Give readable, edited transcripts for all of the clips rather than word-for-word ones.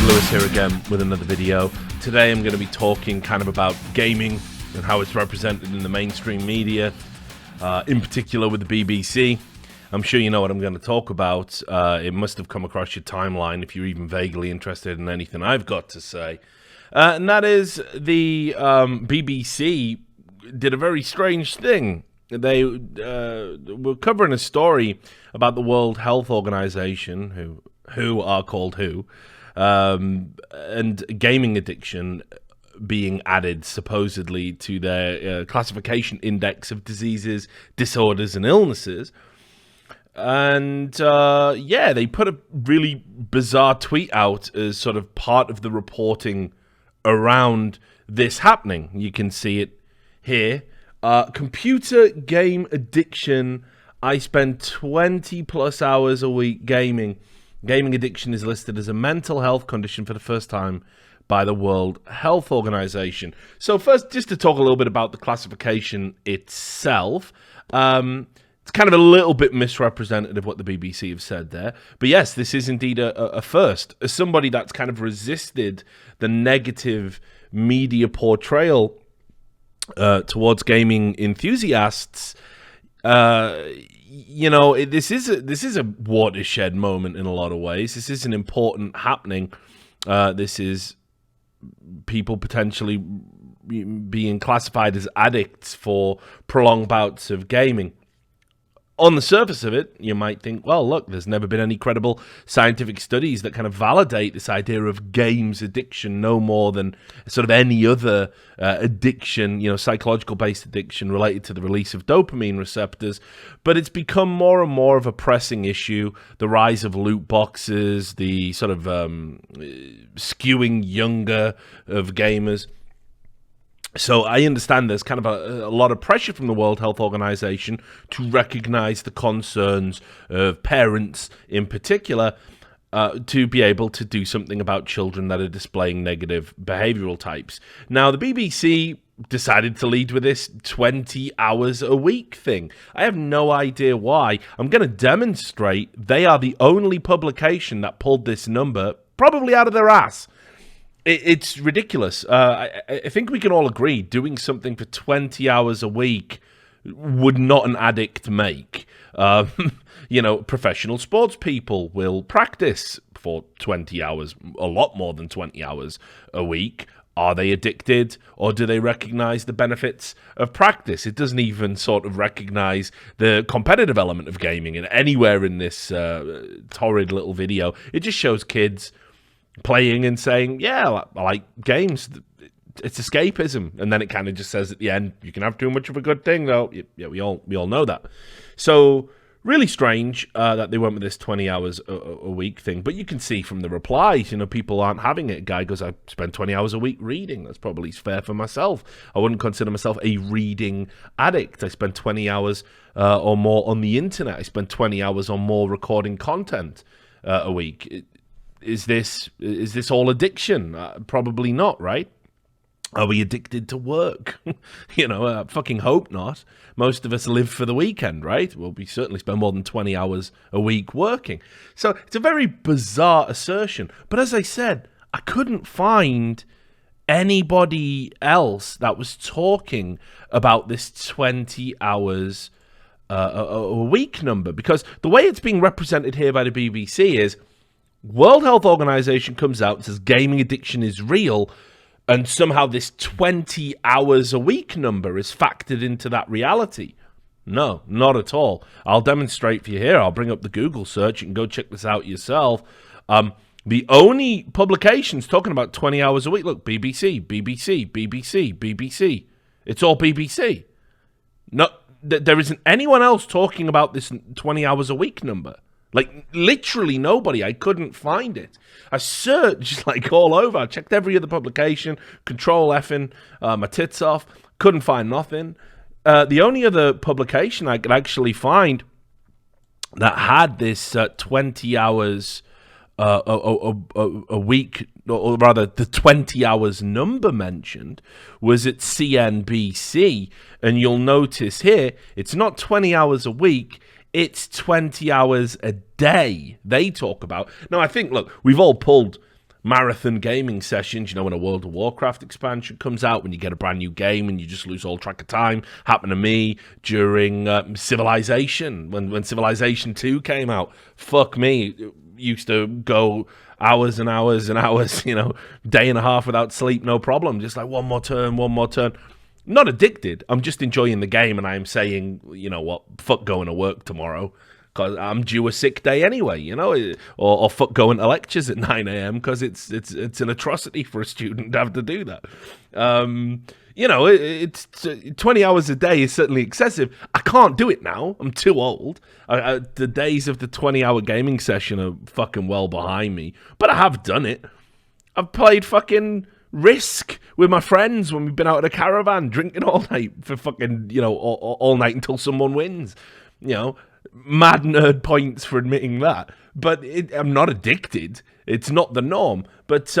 Lewis here again with another video. Today I'm going to be talking kind of about gaming and how it's represented in the mainstream media, in particular with the BBC. I'm sure you know what I'm going to talk about. It must have come across your timeline if you're even vaguely interested in anything I've got to say. And that is the BBC did a very strange thing. They were covering a story about the World Health Organization, who are called WHO, and gaming addiction being added supposedly to their classification index of diseases, disorders, and illnesses. And they put a really bizarre tweet out as sort of part of the reporting around this happening. You can see it here. Computer game addiction. I spend 20 plus hours a week gaming. Gaming addiction is listed as a mental health condition for the first time by the World Health Organization. So first, just to talk a little bit about the classification itself. It's kind of a little bit misrepresentative of what the BBC have said there. But yes, this is indeed a first. As somebody that's kind of resisted the negative media portrayal towards gaming enthusiasts, this is a watershed moment in a lot of ways. This is an important happening. This is people potentially being classified as addicts for prolonged bouts of gaming. On the surface of it, you might think, well, look, there's never been any credible scientific studies that kind of validate this idea of games addiction no more than sort of any other addiction, psychological-based addiction related to the release of dopamine receptors. But it's become more and more of a pressing issue. The rise of loot boxes, the sort of skewing younger of gamers. So I understand there's kind of a lot of pressure from the World Health Organization to recognize the concerns of parents in particular to be able to do something about children that are displaying negative behavioral types. Now, the BBC decided to lead with this 20 hours a week thing. I have no idea why. I'm going to demonstrate they are the only publication that pulled this number probably out of their ass. It's ridiculous. I think we can all agree doing something for 20 hours a week would not an addict make. Professional sports people will practice for 20 hours, a lot more than 20 hours a week. Are they addicted, or do they recognize the benefits of practice? It doesn't even sort of recognize the competitive element of gaming anywhere in this torrid little video. It just shows kids playing and saying, yeah, I like games. It's escapism. And then it kind of just says at the end, you can have too much of a good thing, though. Yeah, we all know that. So really strange that they went with this 20 hours a week thing. But you can see from the replies, people aren't having it. A guy goes, I spend 20 hours a week reading. That's probably fair for myself. I wouldn't consider myself a reading addict. I spend 20 hours or more on the internet. I spend 20 hours or more recording content a week. Is this all addiction? Probably not, right? Are we addicted to work? I fucking hope not. Most of us live for the weekend, right? Well, we certainly spend more than 20 hours a week working. So it's a very bizarre assertion. But as I said, I couldn't find anybody else that was talking about this 20 hours a week number. Because the way it's being represented here by the BBC is World Health Organization comes out and says gaming addiction is real, and somehow this 20 hours a week number is factored into that reality. No, not at all. I'll demonstrate for you here. I'll bring up the Google search. You can go check this out yourself. The only publications talking about 20 hours a week, look, BBC, BBC, BBC, BBC. It's all BBC. No, there isn't anyone else talking about this 20 hours a week number. Like, literally nobody. I couldn't find it. I searched, all over. I checked every other publication, control effing my tits off. Couldn't find nothing. The only other publication I could actually find that had this 20 hours a week, or rather the 20 hours number mentioned, was at CNBC. And you'll notice here, it's not 20 hours a week. It's 20 hours a day they talk about. Now, I think, look, we've all pulled marathon gaming sessions, you know, when a World of Warcraft expansion comes out, when you get a brand new game and you just lose all track of time. Happened to me during Civilization, when Civilization 2 came out. Fuck me, used to go hours and hours and hours, you know, day and a half without sleep, no problem. Just like one more turn. Not addicted. I'm just enjoying the game, and I'm saying, you know what, fuck going to work tomorrow, because I'm due a sick day anyway, you know, or fuck going to lectures at 9 a.m. because it's an atrocity for a student to have to do that. You know, it's 20 hours a day is certainly excessive. I can't do it now. I'm too old. The days of the 20-hour gaming session are fucking well behind me, but I have done it. I've played fucking Risk with my friends when we've been out at a caravan drinking all night for fucking, you know, all night until someone wins, you know. Mad nerd points for admitting that, but I'm not addicted. It's not the norm. But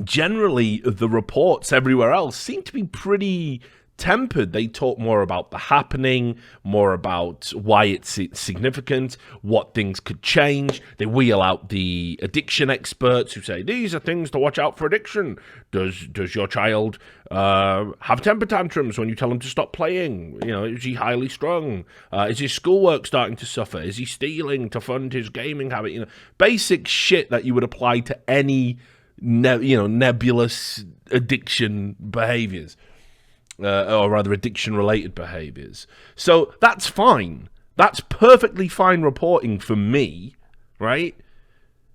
generally, the reports everywhere else seem to be pretty tempered. They talk more about the happening, more about why it's significant, what things could change. They wheel out the addiction experts who say, these are things to watch out for addiction. Does your child have temper tantrums when you tell him to stop playing? You know, is he highly strung? Is his schoolwork starting to suffer? Is he stealing to fund his gaming habit? You know, basic shit that you would apply to any nebulous addiction behaviors. Or rather addiction-related behaviors. So that's fine. That's perfectly fine reporting for me, right?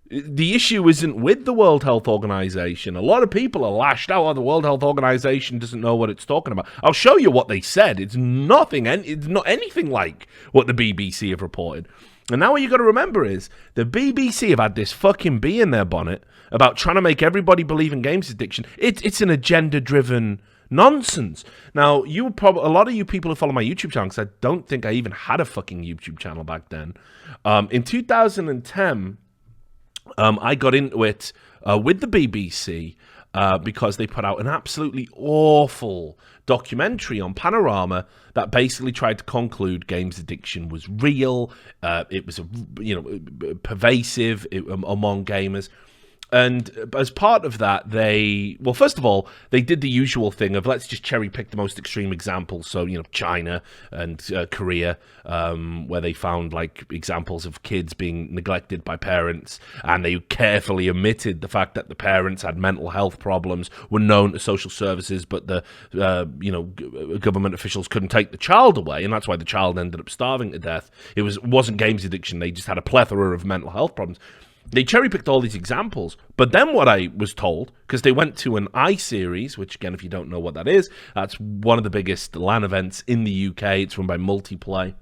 The issue isn't with the World Health Organization. A lot of people are lashed out. Oh, the World Health Organization doesn't know what it's talking about. I'll show you what they said. It's not anything like what the BBC have reported. And now what you got to remember is the BBC have had this fucking bee in their bonnet about trying to make everybody believe in games addiction. It's an agenda-driven nonsense. Now, a lot of you people who follow my YouTube channel, because I don't think I even had a fucking YouTube channel back then. In 2010, I got into it with the BBC because they put out an absolutely awful documentary on Panorama that basically tried to conclude games addiction was real. It was pervasive among gamers. And as part of that, first of all, they did the usual thing of let's just cherry pick the most extreme examples. So, you know, China and Korea, where they found like examples of kids being neglected by parents, and they carefully omitted the fact that the parents had mental health problems, were known to social services, but the government officials couldn't take the child away, and that's why the child ended up starving to death. It wasn't games addiction; they just had a plethora of mental health problems. They cherry-picked all these examples, but then what I was told, because they went to an iSeries, which, again, if you don't know what that is, that's one of the biggest LAN events in the UK. It's run by Multiplay.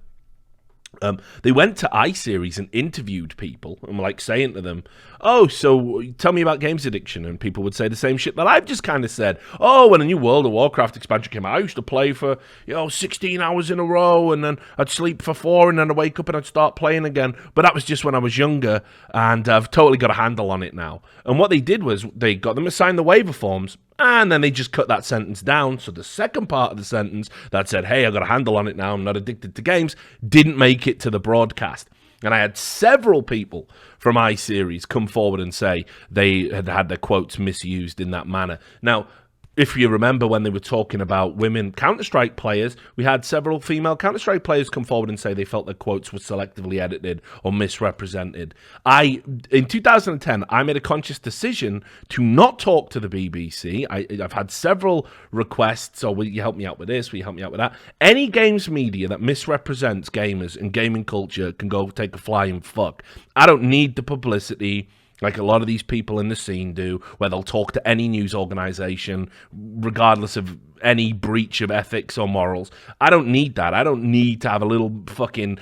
They went to iSeries and interviewed people and were like saying to them, oh, so tell me about games addiction. And people would say the same shit that I've just kind of said. Oh, when a new World of Warcraft expansion came out, I used to play for, 16 hours in a row, and then I'd sleep for 4, and then I'd wake up and I'd start playing again. But that was just when I was younger, and I've totally got a handle on it now. And what they did was they got them to sign the waiver forms, and then they just cut that sentence down. So the second part of the sentence that said, hey, I got a handle on it now, I'm not addicted to games, didn't make it to the broadcast. And I had several people from iSeries come forward and say they had had their quotes misused in that manner. Now, if you remember when they were talking about women Counter-Strike players, we had several female Counter-Strike players come forward and say they felt their quotes were selectively edited or misrepresented. In 2010, I made a conscious decision to not talk to the BBC. I've had several requests, will you help me out with this? Will you help me out with that? Any games media that misrepresents gamers and gaming culture can go take a flying fuck. I don't need the publicity like a lot of these people in the scene do, where they'll talk to any news organization, regardless of any breach of ethics or morals. I don't need that. I don't need to have a little fucking,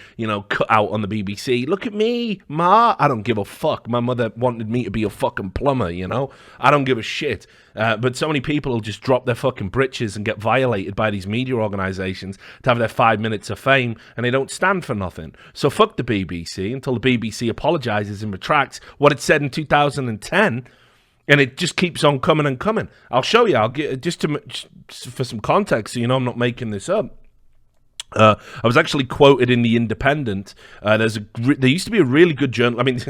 cut out on the BBC. Look at me, Ma. I don't give a fuck. My mother wanted me to be a fucking plumber, I don't give a shit. But so many people will just drop their fucking britches and get violated by these media organizations to have their 5 minutes of fame, and they don't stand for nothing. So fuck the BBC until the BBC apologizes and retracts what it said in 2010. And it just keeps on coming and coming. I'll show you. I'll get just for some context, so I'm not making this up. I was actually quoted in The Independent. There used to be a really good journal. I mean,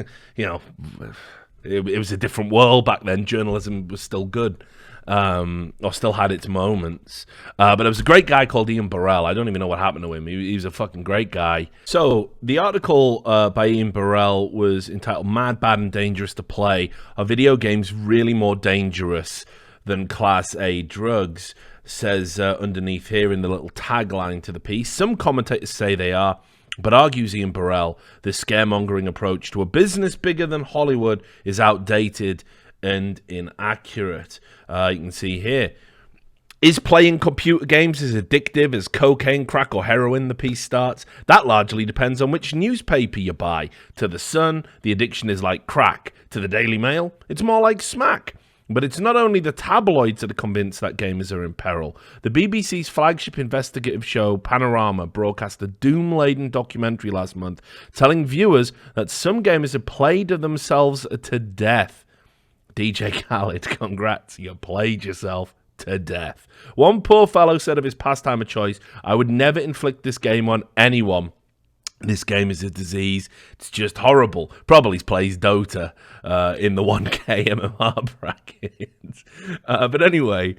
It was a different world back then. Journalism was still good, or still had its moments. But there was a great guy called Ian Burrell. I don't even know what happened to him. He was a fucking great guy. So the article by Ian Burrell was entitled "Mad, Bad, and Dangerous to Play. Are video games really more dangerous than Class A drugs?" Says underneath here in the little tagline to the piece. Some commentators say they are, but argues Ian Burrell, the scaremongering approach to a business bigger than Hollywood is outdated and inaccurate. You can see here. Is playing computer games as addictive as cocaine, crack, or heroin? The piece starts. That largely depends on which newspaper you buy. To The Sun, the addiction is like crack. To the Daily Mail, it's more like smack. But it's not only the tabloids that are convinced that gamers are in peril. The BBC's flagship investigative show, Panorama, broadcast a doom-laden documentary last month telling viewers that some gamers have played themselves to death. DJ Khaled, congrats, you played yourself to death. One poor fellow said of his pastime of choice, "I would never inflict this game on anyone. This game is a disease. It's just horrible." Probably plays Dota in the 1K MMR brackets. But anyway,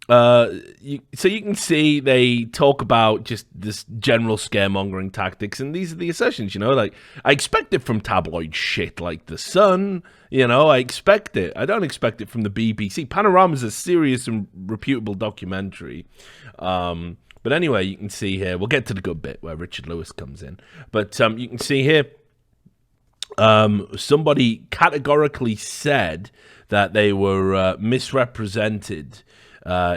so you can see they talk about just this general scaremongering tactics, and these are the assertions, like I expect it from tabloid shit like The Sun, I expect it. I don't expect it from the BBC. Panorama is a serious and reputable documentary. But anyway, you can see here, we'll get to the good bit where Richard Lewis comes in. But you can see here, somebody categorically said that they were misrepresented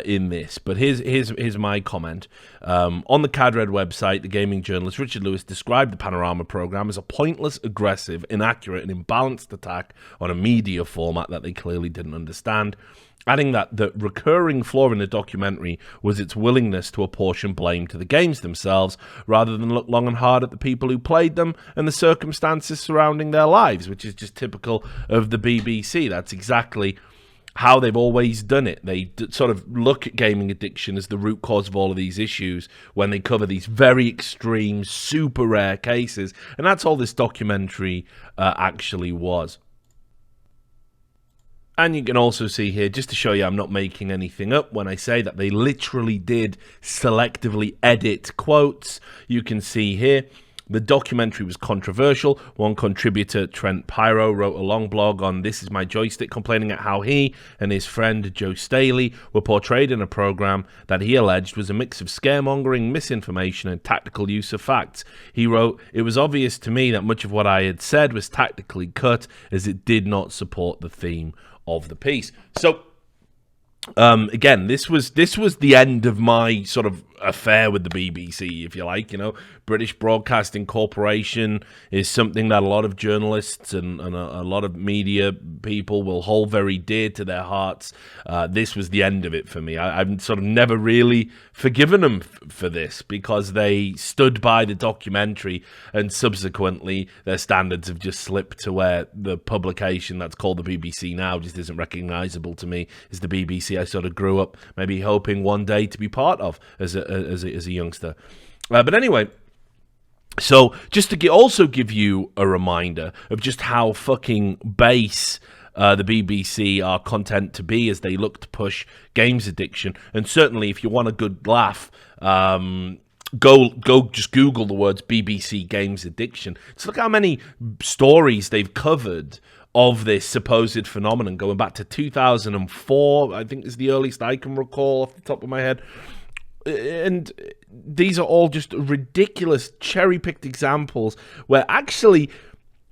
in this. But here's my comment. On the CADRED website, the gaming journalist Richard Lewis described the Panorama program as a pointless, aggressive, inaccurate, and imbalanced attack on a media format that they clearly didn't understand, adding that the recurring flaw in the documentary was its willingness to apportion blame to the games themselves rather than look long and hard at the people who played them and the circumstances surrounding their lives, which is just typical of the BBC. That's exactly how they've always done it. They sort of look at gaming addiction as the root cause of all of these issues when they cover these very extreme, super rare cases. And that's all this documentary actually was. And you can also see here, just to show you I'm not making anything up when I say that they literally did selectively edit quotes. You can see here, the documentary was controversial. One contributor, Trent Pyro, wrote a long blog on This Is My Joystick, complaining at how he and his friend Joe Staley were portrayed in a program that he alleged was a mix of scaremongering, misinformation, and tactical use of facts. He wrote, "It was obvious to me that much of what I had said was tactically cut, as it did not support the theme of the piece." So again, this was the end of my sort of affair with the BBC, if you like. British Broadcasting Corporation is something that a lot of journalists and a lot of media people will hold very dear to their hearts. This was the end of it for me. I've sort of never really forgiven them for this, because they stood by the documentary, and subsequently their standards have just slipped to where the publication that's called the BBC now just isn't recognizable to me as the BBC I sort of grew up maybe hoping one day to be part of as a youngster. But anyway, so just to also give you a reminder of just how fucking base the BBC are content to be as they look to push games addiction. And certainly if you want a good laugh, go just Google the words BBC games addiction. So look how many stories they've covered of this supposed phenomenon going back to 2004, I think is the earliest I can recall off the top of my head. And these are all just ridiculous cherry-picked examples where actually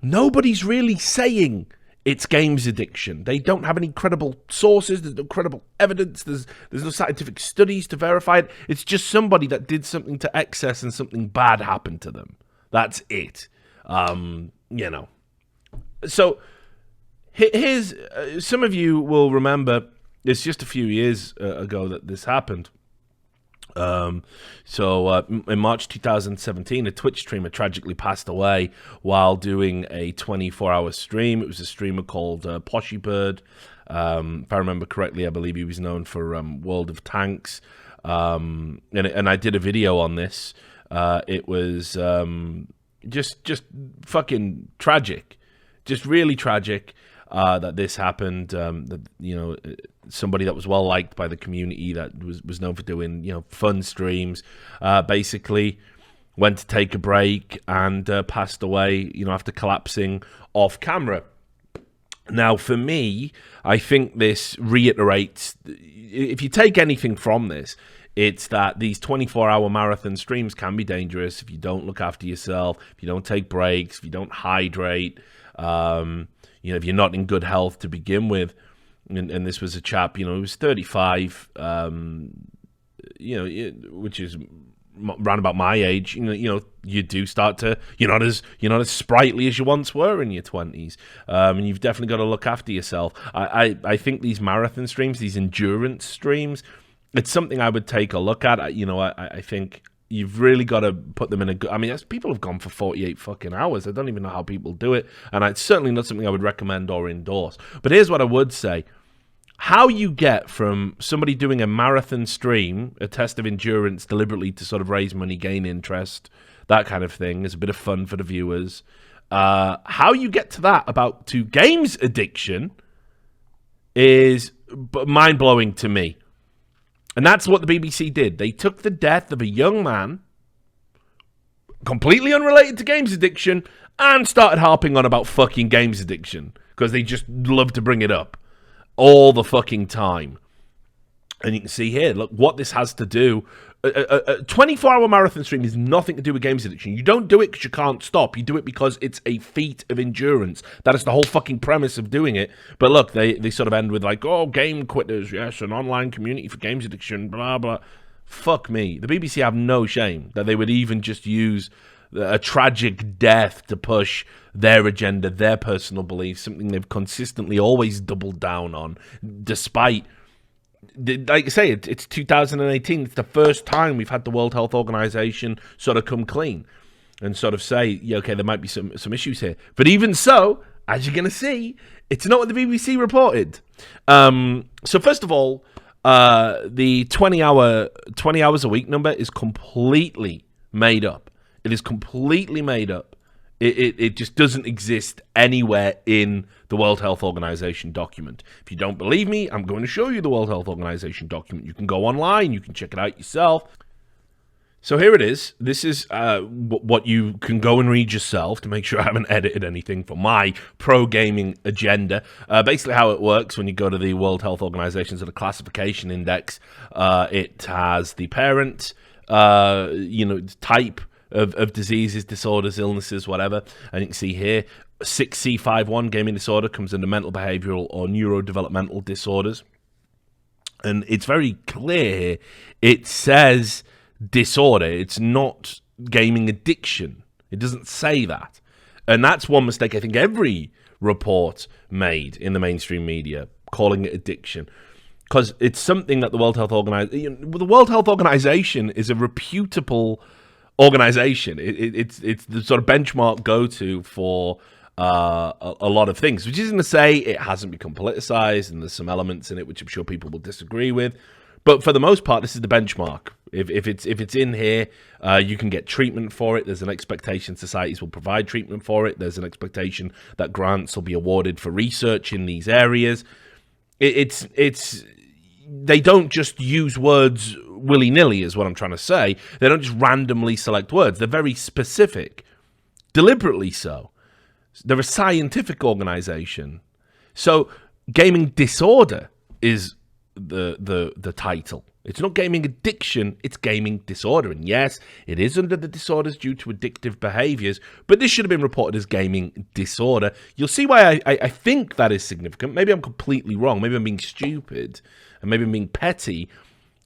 nobody's really saying it's games addiction. They don't have any credible sources. There's no credible evidence. There's no scientific studies to verify it. It's just somebody that did something to excess and something bad happened to them. That's it. So here's some of you will remember it's just a few years ago that this happened. In March 2017, a Twitch streamer tragically passed away while doing a 24-hour stream. It was a streamer called Poshybird. If I remember correctly, I believe he was known for World of Tanks. And I did a video on this. It was just fucking tragic. Just really tragic. that this happened. That, somebody that was well liked by the community, that was known for doing fun streams, basically went to take a break and passed away, after collapsing off camera. Now, for me, I think this reiterates, if you take anything from this, it's that these 24-hour marathon streams can be dangerous if you don't look after yourself, if you don't take breaks, if you don't hydrate, if you're not in good health to begin with. And this was a chap, he was 35, which is round about my age. You do start to, you're not as sprightly as you once were in your 20s, and you've definitely got to look after yourself. I think these marathon streams, these endurance streams, it's something I would take a look at. I think you've really got to put them in a good... people have gone for 48 fucking hours. I don't even know how people do it, and it's certainly not something I would recommend or endorse. But here's what I would say. How you get from somebody doing a marathon stream, a test of endurance deliberately to sort of raise money, gain interest, that kind of thing, is a bit of fun for the viewers. How you get to that to games addiction is mind-blowing to me. And that's what the BBC did. They took the death of a young man, completely unrelated to games addiction, and started harping on about fucking games addiction, because they just love to bring it up all the fucking time. And you can see here, look, what this has to do. A 24-hour marathon stream is nothing to do with games addiction. You don't do it because you can't stop. You do it because it's a feat of endurance. That is the whole fucking premise of doing it. But look, they sort of end with like, oh, game quitters, yes, an online community for games addiction, blah, blah. Fuck me. The BBC have no shame that they would even just use a tragic death to push their agenda, their personal beliefs, something they've consistently always doubled down on, despite... Like I say, it's 2018. It's the first time we've had the World Health Organization sort of come clean and sort of say, yeah, okay, there might be some issues here. But even so, as you're going to see, it's not what the BBC reported. So first of all, the 20 hours a week number is completely made up. It is completely made up. It just doesn't exist anywhere in the World Health Organization document. If you don't believe me, I'm going to show you the World Health Organization document. You can go online, you can check it out yourself. So here it is. This is what you can go and read yourself to make sure I haven't edited anything for my pro-gaming agenda. Basically how it works when you go to the World Health Organization's sort of classification index, it has the parent, type of diseases, disorders, illnesses, whatever. And you can see here, 6C51 gaming disorder comes under mental, behavioral, or neurodevelopmental disorders. And it's very clear here. It says disorder. It's not gaming addiction. It doesn't say that. And that's one mistake I think every report made in the mainstream media, calling it addiction. Because it's something that the World Health Organization... The World Health Organization is a reputable organization. It's the sort of benchmark go-to for a lot of things, which isn't to say it hasn't become politicized and there's some elements in it which I'm sure people will disagree with, but for the most part this is the benchmark. If it's in here, you can get treatment for it. There's an expectation societies will provide treatment for it. There's an expectation that grants will be awarded for research in these areas. They don't just use words willy-nilly, is what I'm trying to say. They don't just randomly select words. They're very specific, deliberately so. They're a scientific organization. So gaming disorder is the title. It's not gaming addiction, it's gaming disorder. And yes, it is under the disorders due to addictive behaviors, but this should have been reported as gaming disorder. You'll see why I think that is significant. Maybe I'm completely wrong. Maybe I'm being stupid, and maybe I'm being petty.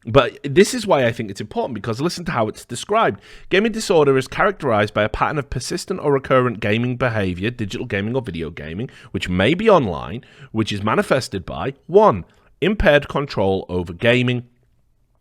But this is why I think it's important, because listen to how it's described. Gaming disorder is characterized by a pattern of persistent or recurrent gaming behavior, digital gaming or video gaming, which may be online, which is manifested by 1. Impaired control over gaming,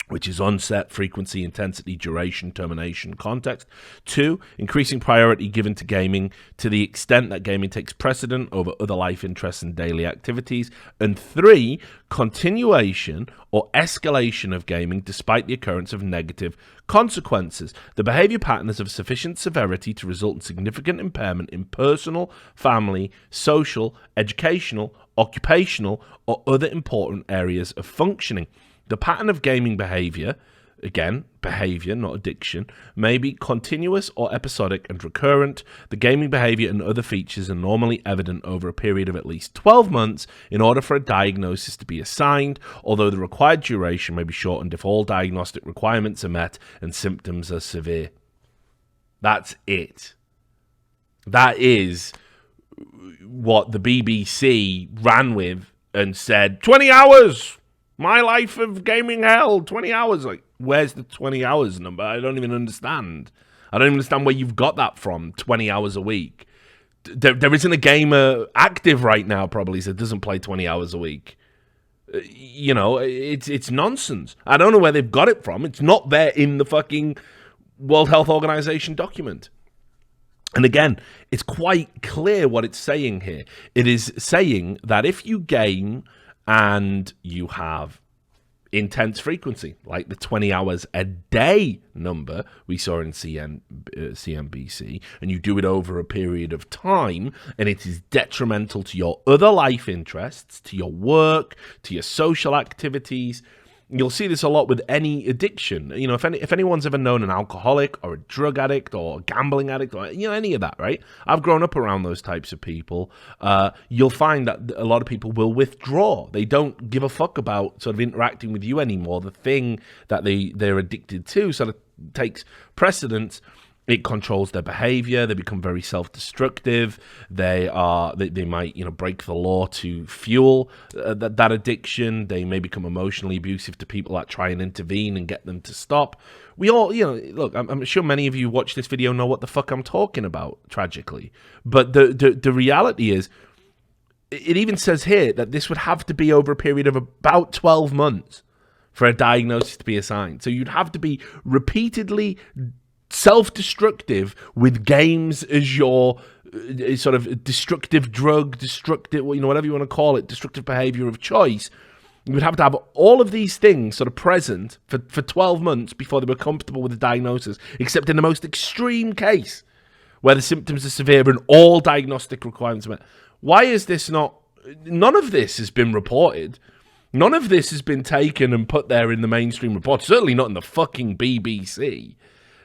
which is onset, frequency, intensity, duration, termination, context. 2, increasing priority given to gaming to the extent that gaming takes precedent over other life interests and daily activities. And 3, continuation or escalation of gaming despite the occurrence of negative consequences. The behavior pattern is of sufficient severity to result in significant impairment in personal, family, social, educational, occupational, or other important areas of functioning. The pattern of gaming behavior, again, behavior, not addiction, may be continuous or episodic and recurrent. The gaming behavior and other features are normally evident over a period of at least 12 months in order for a diagnosis to be assigned, although the required duration may be shortened if all diagnostic requirements are met and symptoms are severe. That's it. That is what the BBC ran with and said, 20 hours! My life of gaming hell, 20 hours. Like, where's the 20 hours number? I don't even understand. I don't even understand where you've got that from, 20 hours a week. There isn't a gamer active right now, probably, that doesn't play 20 hours a week. You know, it's nonsense. I don't know where they've got it from. It's not there in the fucking World Health Organization document. And again, it's quite clear what it's saying here. It is saying that if you game and you have intense frequency, like the 20 hours a day number we saw in CNBC, and you do it over a period of time, and it is detrimental to your other life interests, to your work, to your social activities. You'll see this a lot with any addiction. You know, if anyone's ever known an alcoholic or a drug addict or a gambling addict or, you know, any of that, right? I've grown up around those types of people. You'll find that a lot of people will withdraw. They don't give a fuck about sort of interacting with you anymore. The thing that they're addicted to sort of takes precedence. It controls their behavior. They become very self-destructive. They might, you know, break the law to fuel that addiction. They may become emotionally abusive to people that try and intervene and get them to stop. We all, you know, look, I'm sure many of you watch this video know what the fuck I'm talking about, tragically. But the reality is, it even says here that this would have to be over a period of about 12 months for a diagnosis to be assigned. So you'd have to be repeatedly self-destructive with games as your sort of destructive drug, destructive, you know, whatever you want to call it, destructive behavior of choice. You would have to have all of these things sort of present for 12 months before they were comfortable with the diagnosis, except in the most extreme case where the symptoms are severe and all diagnostic requirements are met. Why is this not? None of this has been reported. None of this has been taken and put there in the mainstream report. Certainly not in the fucking BBC.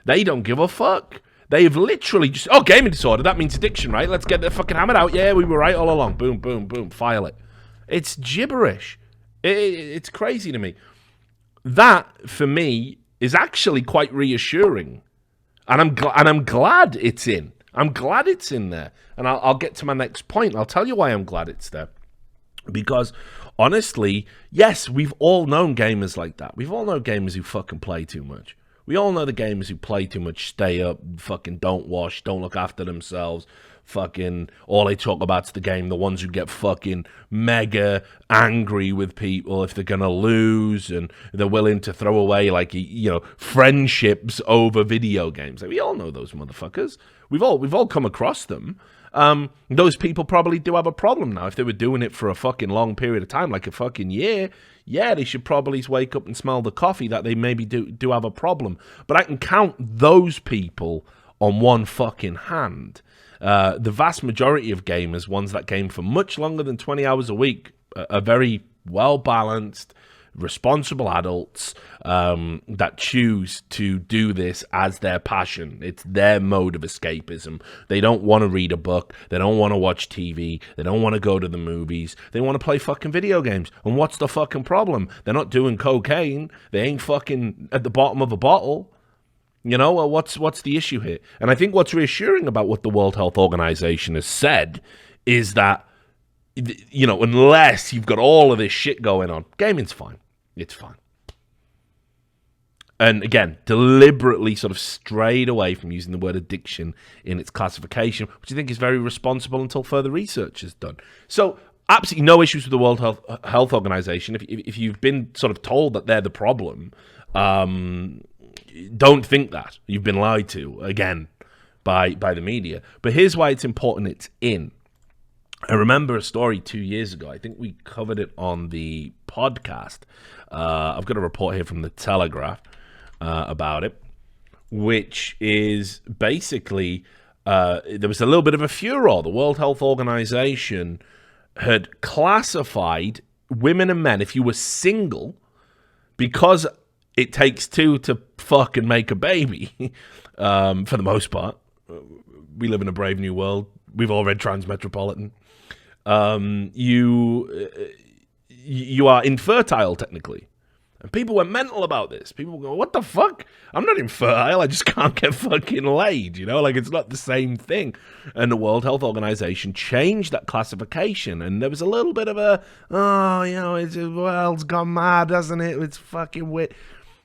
They don't give a fuck. They've literally just, gaming disorder, that means addiction, right? Let's get the fucking hammer out. Yeah, we were right all along. Boom, boom, boom, file it. It's gibberish. It's crazy to me. That, for me, is actually quite reassuring. And I'm glad it's in. I'm glad it's in there. And I'll get to my next point. I'll tell you why I'm glad it's there. Because, honestly, yes, we've all known gamers like that. We've all known gamers who fucking play too much. We all know the gamers who play too much, stay up, fucking don't wash, don't look after themselves, fucking all they talk about's the game, the ones who get fucking mega angry with people if they're gonna lose, and they're willing to throw away, like, you know, friendships over video games. Like, we all know those motherfuckers. We've all come across them. Those people probably do have a problem now. If they were doing it for a fucking long period of time, like a fucking year, yeah, they should probably wake up and smell the coffee that they maybe do have a problem. But I can count those people on one fucking hand. The vast majority of gamers, ones that game for much longer than 20 hours a week, are very well-balanced, responsible adults that choose to do this as their passion. It's their mode of escapism. They don't want to read a book. They don't want to watch TV. They don't want to go to the movies. They want to play fucking video games. And what's the fucking problem? They're not doing cocaine. They ain't fucking at the bottom of a bottle. You know, well, what's the issue here? And I think what's reassuring about what the World Health Organization has said is that, you know, unless you've got all of this shit going on, gaming's fine. It's fine. And again, deliberately sort of strayed away from using the word addiction in its classification, which I think is very responsible until further research is done. So, absolutely no issues with the World Health Organization. If you've been sort of told that they're the problem, Don't think that. You've been lied to, again, by the media. But here's why it's important it's in. I remember a story 2 years ago. I think we covered it on the podcast. I've got a report here from the Telegraph about it, which is basically there was a little bit of a furor. The World Health Organization had classified women and men, if you were single, because it takes two to fuck and make a baby, for the most part. We live in a brave new world. We've all read Transmetropolitan. You are infertile, technically. And people went mental about this. People go, what the fuck? I'm not infertile. I just can't get fucking laid, you know? Like, it's not the same thing. And the World Health Organization changed that classification. And there was a little bit of a, the world's gone mad, hasn't it? It's fucking weird.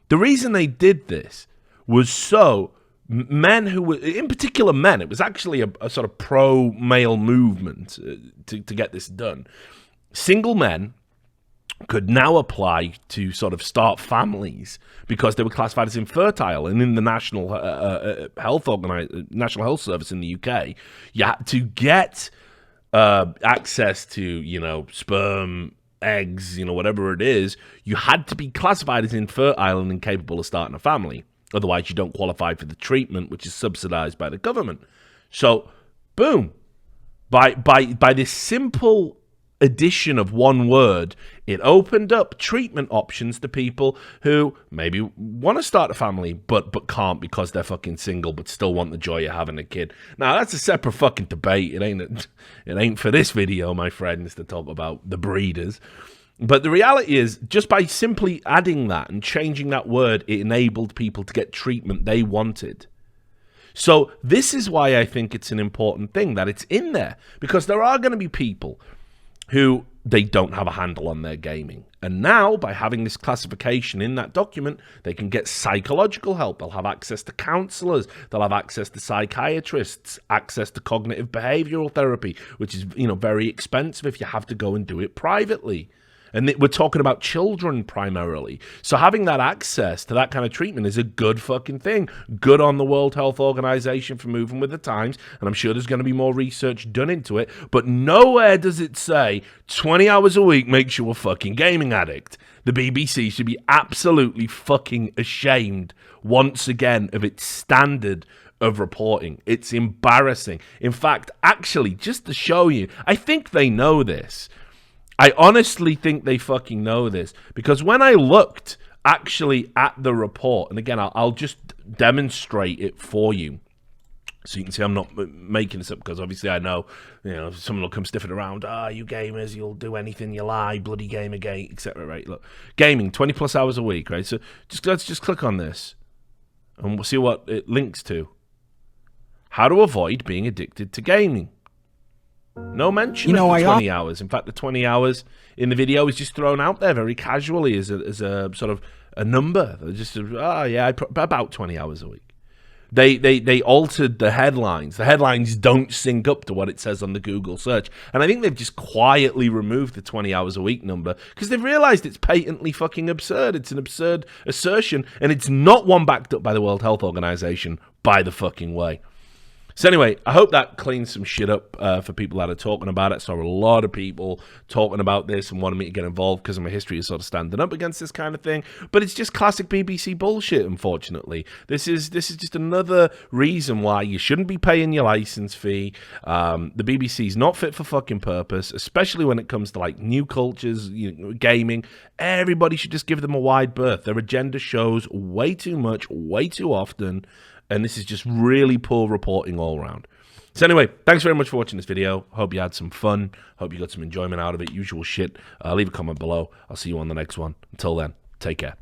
The reason they did this was so men who were, in particular men, it was actually a sort of pro-male movement to get this done. Single men could now apply to sort of start families because they were classified as infertile. And in the National Health Service in the UK, you had to get access to, sperm, eggs, whatever it is. You had to be classified as infertile and incapable of starting a family. Otherwise, you don't qualify for the treatment, which is subsidized by the government. So, boom. By this simple addition of one word, it opened up treatment options to people who maybe want to start a family but can't because they're fucking single but still want the joy of having a kid. Now, that's a separate fucking debate. It ain't for this video, my friends, to talk about the breeders. But the reality is, just by simply adding that and changing that word, it enabled people to get treatment they wanted. So this is why I think it's an important thing that it's in there, because there are going to be people who they don't have a handle on their gaming. And now, by having this classification in that document, they can get psychological help. They'll have access to counselors. They'll have access to psychiatrists, access to cognitive behavioral therapy, which is, very expensive if you have to go and do it privately. And we're talking about children primarily. So having that access to that kind of treatment is a good fucking thing. Good on the World Health Organization for moving with the times. And I'm sure there's going to be more research done into it. But nowhere does it say 20 hours a week makes you a fucking gaming addict. The BBC should be absolutely fucking ashamed once again of its standard of reporting. It's embarrassing. In fact, actually, just to show you, I think they know this. I honestly think they fucking know this, because when I looked actually at the report, and again, I'll just demonstrate it for you so you can see I'm not making this up, because obviously I know, someone will come sniffing around, you gamers, you'll do anything you lie, bloody Gamergate, etc. Right? Look, gaming, 20 plus hours a week, right? So let's just click on this and we'll see what it links to. How to avoid being addicted to gaming. No mention of the 20 hours. In fact, the 20 hours in the video is just thrown out there very casually as a sort of a number. They're just, about 20 hours a week. They altered the headlines. The headlines don't sync up to what it says on the Google search. And I think they've just quietly removed the 20 hours a week number because they've realized it's patently fucking absurd. It's an absurd assertion, and it's not one backed up by the World Health Organization, by the fucking way. So anyway, I hope that cleans some shit up for people that are talking about it. I saw a lot of people talking about this and wanted me to get involved because of my history of sort of standing up against this kind of thing. But it's just classic BBC bullshit, unfortunately. This is just another reason why you shouldn't be paying your license fee. The BBC is not fit for fucking purpose, especially when it comes to like new cultures, gaming. Everybody should just give them a wide berth. Their agenda shows way too much, way too often. And this is just really poor reporting all around. So anyway, thanks very much for watching this video. Hope you had some fun. Hope you got some enjoyment out of it. Usual shit. Leave a comment below. I'll see you on the next one. Until then, take care.